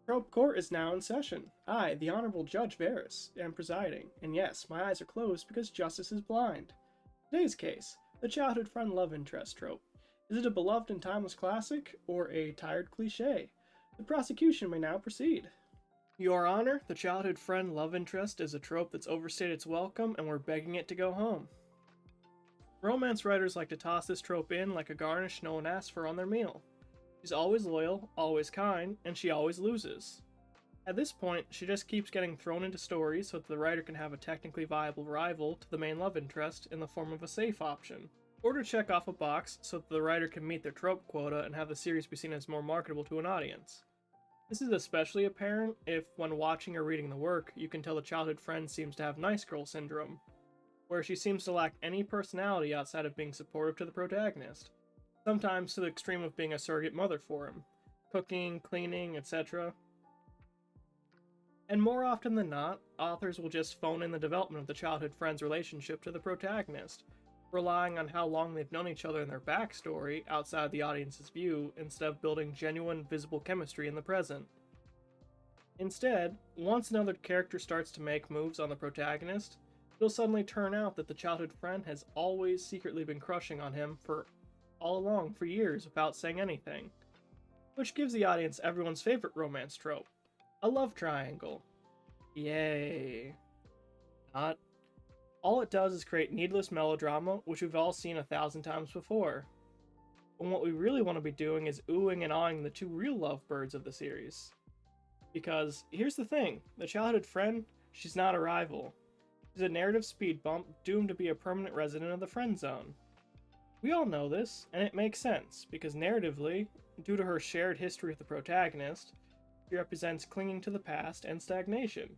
Trope Court is now in session. I, the Honorable Judge Varys, am presiding, and yes, my eyes are closed because justice is blind. Today's case, the childhood friend love interest trope. Is it a beloved and timeless classic, or a tired cliche? The prosecution may now proceed. Your Honor, the childhood friend love interest is a trope that's overstayed its welcome, and we're begging it to go home. Romance writers like to toss this trope in like a garnish no one asks for on their meal. She's always loyal, always kind, and she always loses. At this point, she just keeps getting thrown into stories so that the writer can have a technically viable rival to the main love interest in the form of a safe option, or to check off a box so that the writer can meet their trope quota and have the series be seen as more marketable to an audience. This is especially apparent if, when watching or reading the work, you can tell the childhood friend seems to have nice girl syndrome, where she seems to lack any personality outside of being supportive to the protagonist, sometimes to the extreme of being a surrogate mother for him, cooking, cleaning, etc. And more often than not, authors will just phone in the development of the childhood friend's relationship to the protagonist, relying on how long they've known each other and their backstory outside the audience's view instead of building genuine, visible chemistry in the present. Instead, once another character starts to make moves on the protagonist, it'll suddenly turn out that the childhood friend has always secretly been crushing on him for all along for years without saying anything, which gives the audience everyone's favorite romance trope, a love triangle. Yay. Not. All it does is create needless melodrama, which we've all seen 1,000 times before. And what we really want to be doing is oohing and awing the two real lovebirds of the series. Because, here's the thing, the childhood friend, she's not a rival. She's a narrative speed bump doomed to be a permanent resident of the friend zone. We all know this, and it makes sense, because narratively, due to her shared history with the protagonist, she represents clinging to the past and stagnation,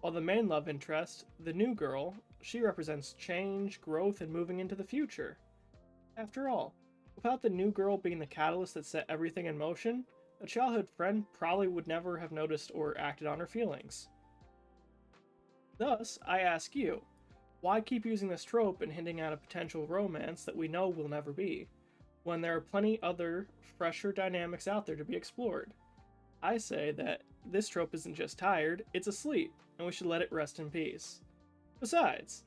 while the main love interest, the new girl, she represents change, growth, and moving into the future. After all, without the new girl being the catalyst that set everything in motion, a childhood friend probably would never have noticed or acted on her feelings. Thus, I ask you, why keep using this trope and hinting at a potential romance that we know will never be, when there are plenty other, fresher dynamics out there to be explored? I say that this trope isn't just tired, it's asleep, and we should let it rest in peace. Besides,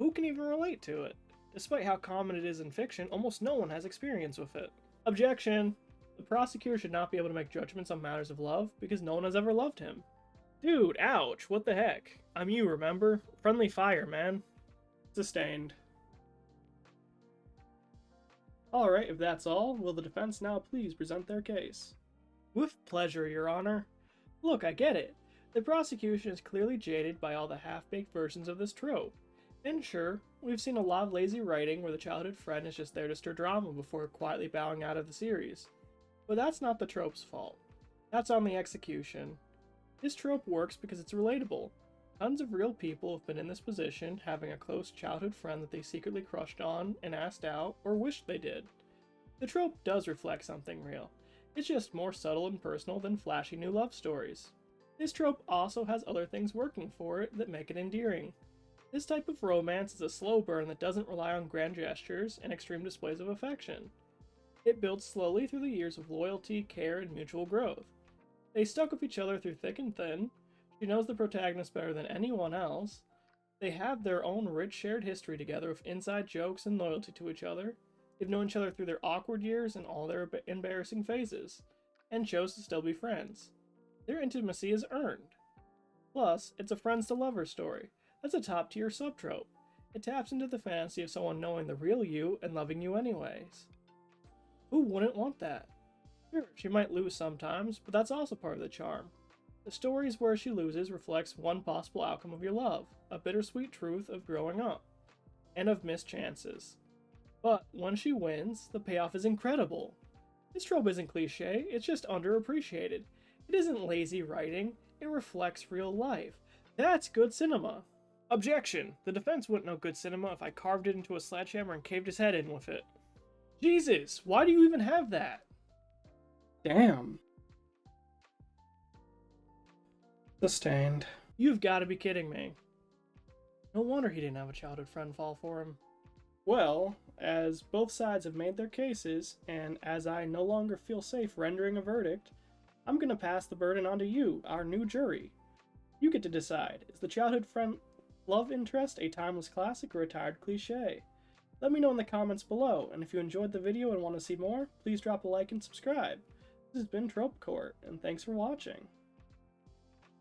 who can even relate to it? Despite how common it is in fiction, almost no one has experience with it. Objection! The prosecutor should not be able to make judgments on matters of love because no one has ever loved him. Dude, ouch, what the heck? I'm you, remember? Friendly fire, man. Sustained. Alright, if that's all, will the defense now please present their case? With pleasure, Your Honor. Look, I get it. The prosecution is clearly jaded by all the half-baked versions of this trope. And sure, we've seen a lot of lazy writing where the childhood friend is just there to stir drama before quietly bowing out of the series. But that's not the trope's fault. That's on the execution. This trope works because it's relatable. Tons of real people have been in this position, having a close childhood friend that they secretly crushed on and asked out, or wished they did. The trope does reflect something real. It's just more subtle and personal than flashy new love stories. This trope also has other things working for it that make it endearing. This type of romance is a slow burn that doesn't rely on grand gestures and extreme displays of affection. It builds slowly through the years of loyalty, care, and mutual growth. They stuck with each other through thick and thin. She knows the protagonist better than anyone else. They have their own rich shared history together with inside jokes and loyalty to each other. They've known each other through their awkward years and all their embarrassing phases, and chose to still be friends. Their intimacy is earned. Plus, it's a friends to lovers story. That's a top tier subtrope. It taps into the fantasy of someone knowing the real you and loving you anyways. Who wouldn't want that? Sure, she might lose sometimes, but that's also part of the charm. The stories where she loses reflects one possible outcome of your love, a bittersweet truth of growing up, and of missed chances. But when she wins, the payoff is incredible. This trope isn't cliche, it's just underappreciated. It isn't lazy writing, it reflects real life. That's good cinema. Objection! The defense wouldn't know good cinema if I carved it into a sledgehammer and caved his head in with it. Jesus, why do you even have that? Damn. Sustained. You've got to be kidding me. No wonder he didn't have a childhood friend fall for him. Well, as both sides have made their cases, and as I no longer feel safe rendering a verdict, I'm gonna pass the burden on to you, our new jury. You get to decide, is the childhood friend love interest a timeless classic or a tired cliche? Let me know in the comments below, and if you enjoyed the video and want to see more, please drop a like and subscribe. This has been Trope Court, and thanks for watching.